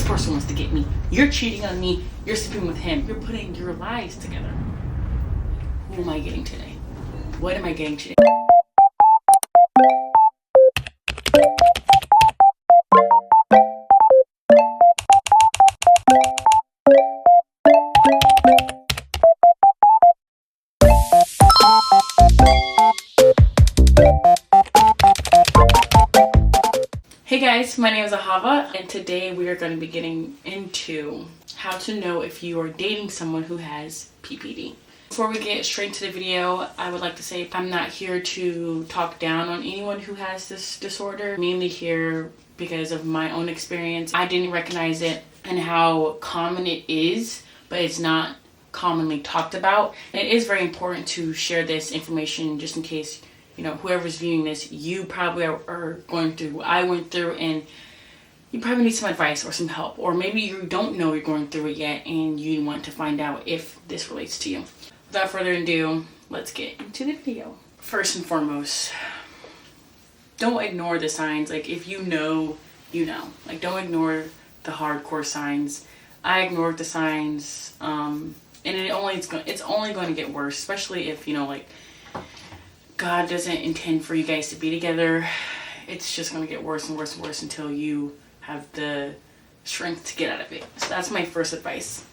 person wants to get me. You're cheating on me. You're sleeping with him. You're putting your lives together. Who am I getting today? What am I getting today? Hey guys, my name is Ahava, and today we are going to be getting into how to know if you are dating someone who has PPD. Before we get straight into the video, I would like to say I'm not here to talk down on anyone who has this disorder. I'm mainly here because of my own experience. I didn't recognize it and how common it is, but it's not commonly talked about. And it is very important to share this information just in case, you know, whoever's viewing this, you probably are going through what I went through, and you probably need some advice or some help. Or maybe you don't know you're going through it yet and you want to find out if this relates to you. Without further ado, let's get into the video. First and foremost, don't ignore the signs. Like, if you know, you know. Like, don't ignore the hardcore signs. I ignored the signs, and it's only going to get worse, especially if, you know, like, God doesn't intend for you guys to be together. It's just going to get worse and worse and worse until you have the strength to get out of it. So that's my first advice,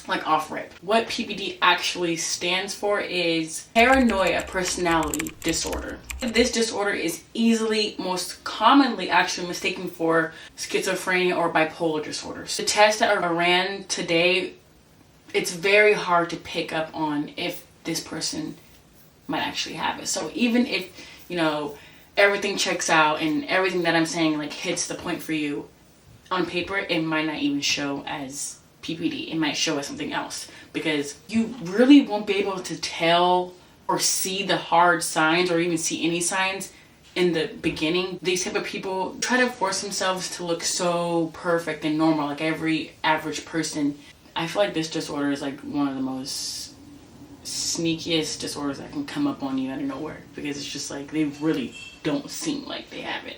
like off rip. What PPD actually stands for is paranoia personality disorder. This disorder is most commonly actually mistaken for schizophrenia or bipolar disorders. The tests that are ran today, it's very hard to pick up on if this person might actually have it. So even if, you know, everything checks out and everything that I'm saying like hits the point for you, on paper it might not even show as PPD. It might show as something else, because you really won't be able to tell or see the hard signs or even see any signs in the beginning. These type of people try to force themselves to look so perfect and normal, like every average person. I feel like this disorder is like one of the most sneakiest disorders that can come up on you out of nowhere, because it's just like they really don't seem like they have it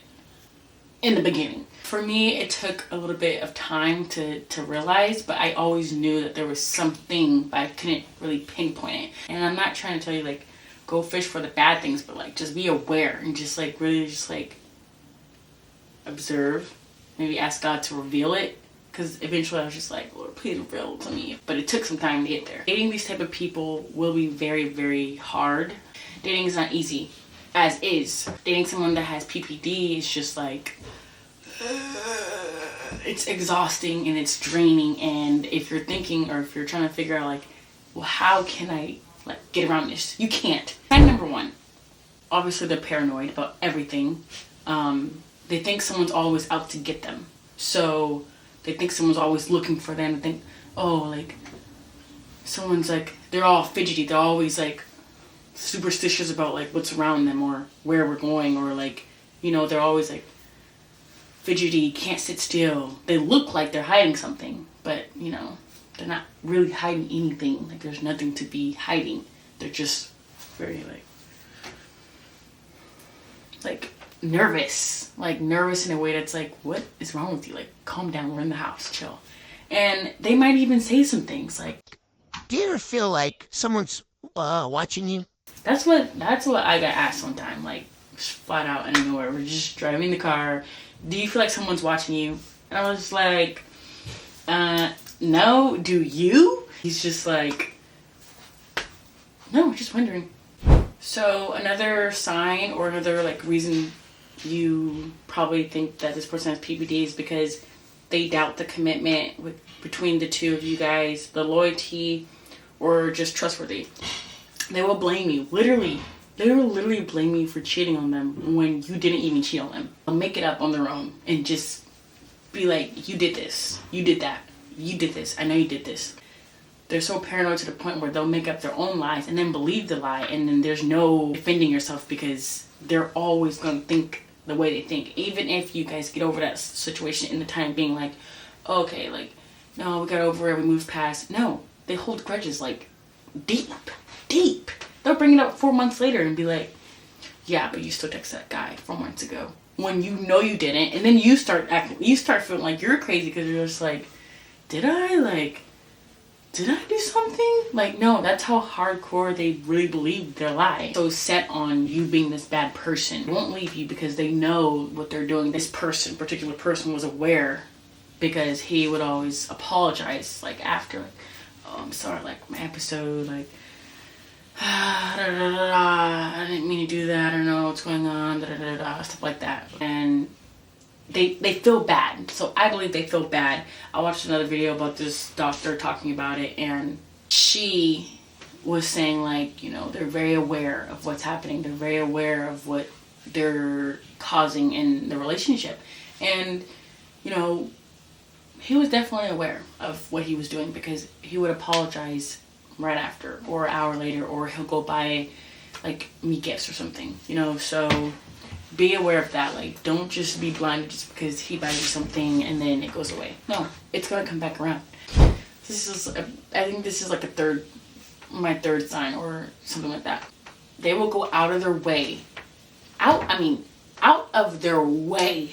in the beginning. For me, it took a little bit of time to realize, but I always knew that there was something, but I couldn't really pinpoint it. And I'm not trying to tell you like go fish for the bad things, but like just be aware and just like really just like observe, maybe ask God to reveal it. Because eventually I was just like, Lord, please reveal it to me. But it took some time to get there. Dating these type of people will be very, very hard. Dating is not easy, as is. Dating someone that has PPD is just like, it's exhausting and it's draining. And if you're thinking, or if you're trying to figure out like, well, how can I like get around this? You can't. Sign number one, obviously they're paranoid about everything. They think someone's always out to get them. So they think someone's always looking for them. They think, oh, like, someone's like, they're all fidgety. They're always like superstitious about like what's around them or where we're going, or like, you know, they're always like fidgety, can't sit still. They look like they're hiding something, but you know, they're not really hiding anything. Like, there's nothing to be hiding. They're just very like nervous in a way that's like, what is wrong with you? Like, calm down, we're in the house, chill. And they might even say some things like, do you ever feel like someone's watching you? That's what I got asked one time, like flat out out of nowhere. We're just driving the car. Do you feel like someone's watching you? And I was like, no, do you? He's just like, no, just wondering. So another sign or another like reason you probably think that this person has PPD is because they doubt the commitment between the two of you guys, the loyalty, or just trustworthy. They will blame you. They will literally blame you for cheating on them when you didn't even cheat on them. They'll make it up on their own and just be like, you did this, you did that, you did this, I know you did this. They're so paranoid to the point where they'll make up their own lies and then believe the lie, and then there's no defending yourself because they're always going to think the way they think. Even if you guys get over that situation in the time being, like, okay, like, no, we got over it, we moved past. No, they hold grudges like deep. They'll bring it up 4 months later and be like, yeah, but you still text that guy 4 months ago. when you know you didn't, and then you start feeling like you're crazy because you're just like, did I do something? Like, no, that's how hardcore they really believe their lie. So set on you being this bad person. They won't leave you because they know what they're doing. This particular person was aware, because he would always apologize, like, after, like, oh, I'm sorry, like, my episode, like, I didn't mean to do that, I don't know what's going on, stuff like that. And they feel bad. So I believe they feel bad. I watched another video about this doctor talking about it, and she was saying, like, you know, they're very aware of what's happening. They're very aware of what they're causing in the relationship. And, you know, he was definitely aware of what he was doing, because he would apologize right after, or an hour later, or he'll go buy, like, me gifts or something, you know. So be aware of that. Like, don't just be blinded just because he buys you something and then it goes away. No, it's gonna come back around. I think this is like my third sign or something like that. They will go out of their way, out of their way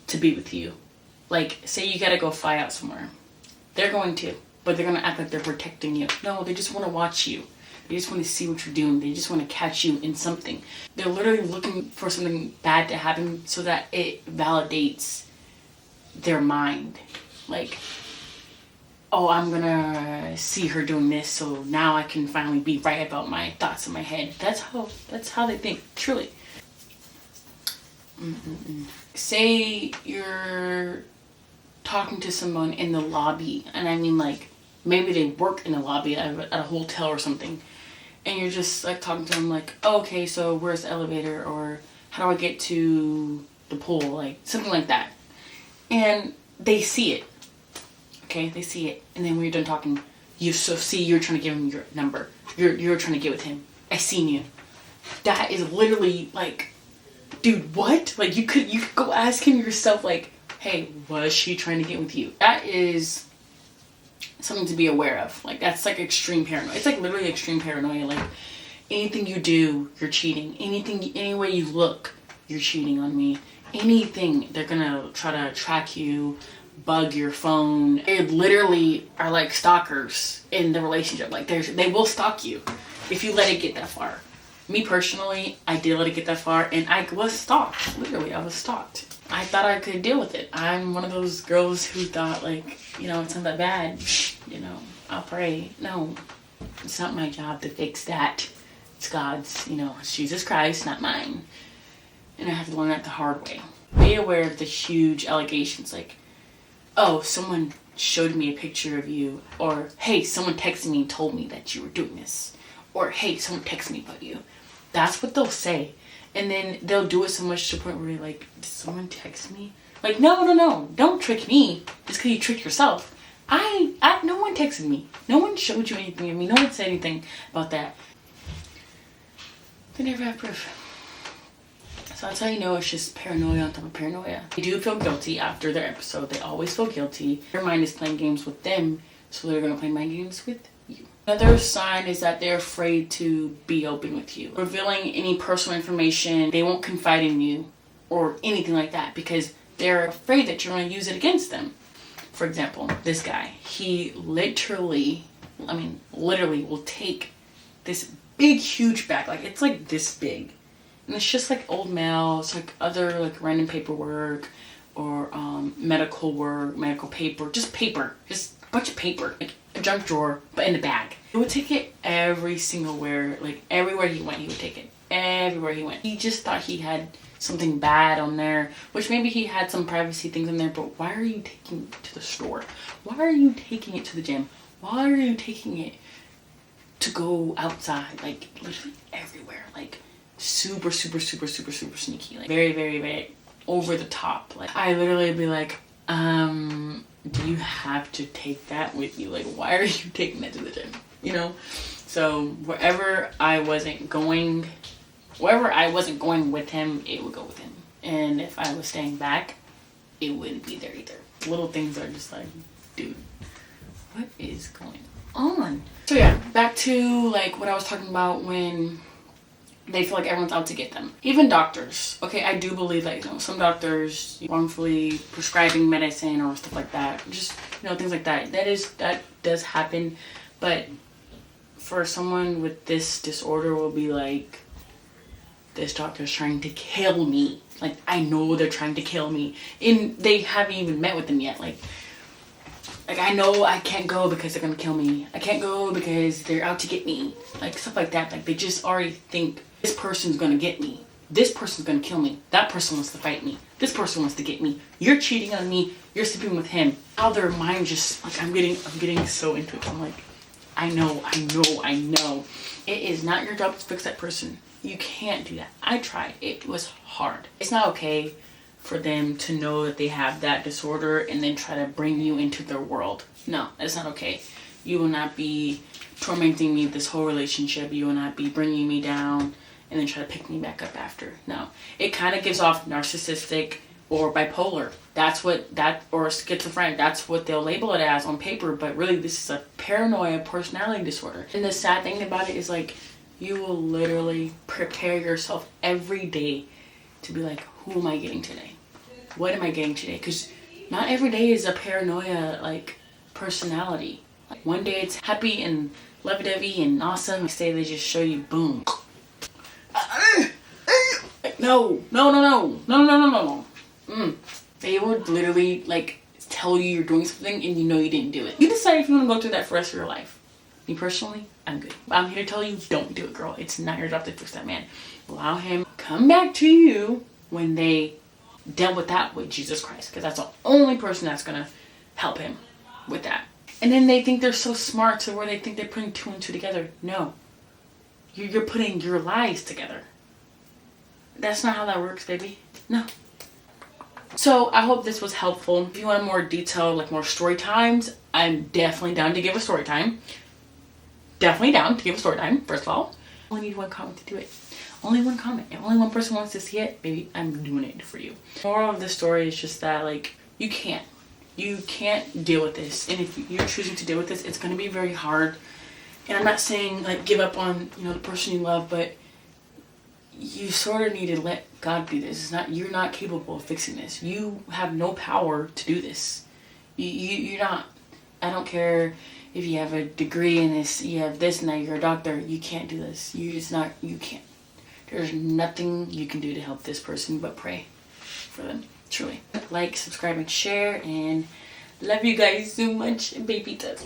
to be with you. Like, say you gotta go fly out somewhere. They're going to, but they're gonna act like they're protecting you. No, they just want to watch you. They just want to see what you're doing. They just want to catch you in something. They're literally looking for something bad to happen so that it validates their mind. Like, oh, I'm gonna see her doing this, so now I can finally be right about my thoughts in my head. That's how they think, truly. Say you're talking to someone in the lobby, and I mean, like, maybe they work in the lobby at a hotel or something, and you're just, like, talking to them, like, oh, okay, so where's the elevator, or how do I get to the pool, like, something like that. And they see it. Okay, they see it. And then when you're done talking, you're trying to give him your number. You're trying to get with him. I seen you. That is literally, like, dude, what? Like, you could go ask him yourself, like, hey, was she trying to get with you? That is something to be aware of. Like, that's like extreme paranoia. It's like literally extreme paranoia. Like, anything you do, you're cheating. Any way you look, you're cheating on me. Anything, they're gonna try to track you, bug your phone. They literally are like stalkers in the relationship. Like, they will stalk you if you let it get that far. Me personally, I did let it get that far, and I was stalked. Literally, I was stalked. I thought I could deal with it. I'm one of those girls who thought, like, you know, it's not that bad. You know, I'll pray. No, it's not my job to fix that. It's God's, you know, it's Jesus Christ, not mine. And I have to learn that the hard way. Be aware of the huge allegations, like, oh, someone showed me a picture of you, or, hey, someone texted me and told me that you were doing this, or, hey, someone texted me about you. That's what they'll say. And then they'll do it so much to the point where you're like, did someone text me? Like, no, don't trick me just because you tricked yourself. No one texted me. No one showed you anything of me. No one said anything about that. They never have proof. So that's how you know it's just paranoia on top of paranoia. They do feel guilty after their episode. They always feel guilty. Their mind is playing games with them, so they're going to play mind games with you. Another sign is that they're afraid to be open with you. Revealing any personal information, they won't confide in you or anything like that because they're afraid that you're going to use it against them. For example, this guy, he literally will take this big, huge bag. Like, it's like this big. And it's just like old mail. It's like other like random paperwork or medical work, medical paper, just a bunch of paper, like a junk drawer, but in the bag. He would take it every single where, like everywhere he went, he would take it. Everywhere he went. He just thought he had something bad on there, which maybe he had some privacy things in there, but why are you taking it to the store? Why are you taking it to the gym? Why are you taking it to go outside? Like, literally everywhere. Like, super sneaky. Like, very, very, very over the top. Like, I literally be like, do you have to take that with you? Like, why are you taking that to the gym? You know? So, wherever I wasn't going with him, it would go with him. And if I was staying back, it wouldn't be there either. Little things are just like, dude, what is going on? So yeah, back to like what I was talking about when they feel like everyone's out to get them. Even doctors. Okay, I do believe that, you know, some doctors wrongfully prescribing medicine or stuff like that. Just, you know, things like that. That does happen. But for someone with this disorder will be like, this doctor's trying to kill me. Like, I know they're trying to kill me. And they haven't even met with them yet. Like I know I can't go because they're gonna kill me. I can't go because they're out to get me. Like, stuff like that. Like, they just already think this person's gonna get me. This person's gonna kill me. That person wants to fight me. This person wants to get me. You're cheating on me. You're sleeping with him. How their mind just, like, I'm getting so into it. I'm like, I know. It is not your job to fix that person. You can't do that. I tried. It was hard. It's not okay for them to know that they have that disorder and then try to bring you into their world. No, that's not okay. You will not be tormenting me this whole relationship. You will not be bringing me down and then try to pick me back up after. No. It kind of gives off narcissistic or bipolar. Or schizophrenic. That's what they'll label it as on paper, but really this is a paranoia personality disorder. And the sad thing about it is, like, you will literally prepare yourself every day to be like, who am I getting today? What am I getting today? Because not every day is a paranoia, like, personality. Like, one day it's happy and lovey-dovey and awesome. Next day they just show you, boom. No. They would literally, like, tell you you're doing something and you know you didn't do it. You decide if you want to go through that for the rest of your life. Me personally, I'm good. But I'm here to tell you, don't do it, girl. It's not your job to fix that man. Allow him come back to you when they dealt with that with Jesus Christ. Because that's the only person that's going to help him with that. And then they think they're so smart to where they think they're putting 2 and 2 together. No. You're putting your lies together. That's not how that works, baby. No. So I hope this was helpful. If you want more detail, like more story times, I'm definitely down to give a story time. Definitely down to give a story time, first of all. Only need 1 comment to do it. Only 1 comment. If only 1 person wants to see it, maybe I'm doing it for you. Moral of the story is just that, like, you can't deal with this. And if you're choosing to deal with this, it's going to be very hard. And I'm not saying, like, give up on, you know, the person you love, but you sort of need to let God do this. You're not capable of fixing this. You have no power to do this. You're not. I don't care if you have a degree in this, you have this, now you're a doctor. You can't do this. You can't. There's nothing you can do to help this person but pray for them. Truly. Like, subscribe, and share, and love you guys so much. Baby does.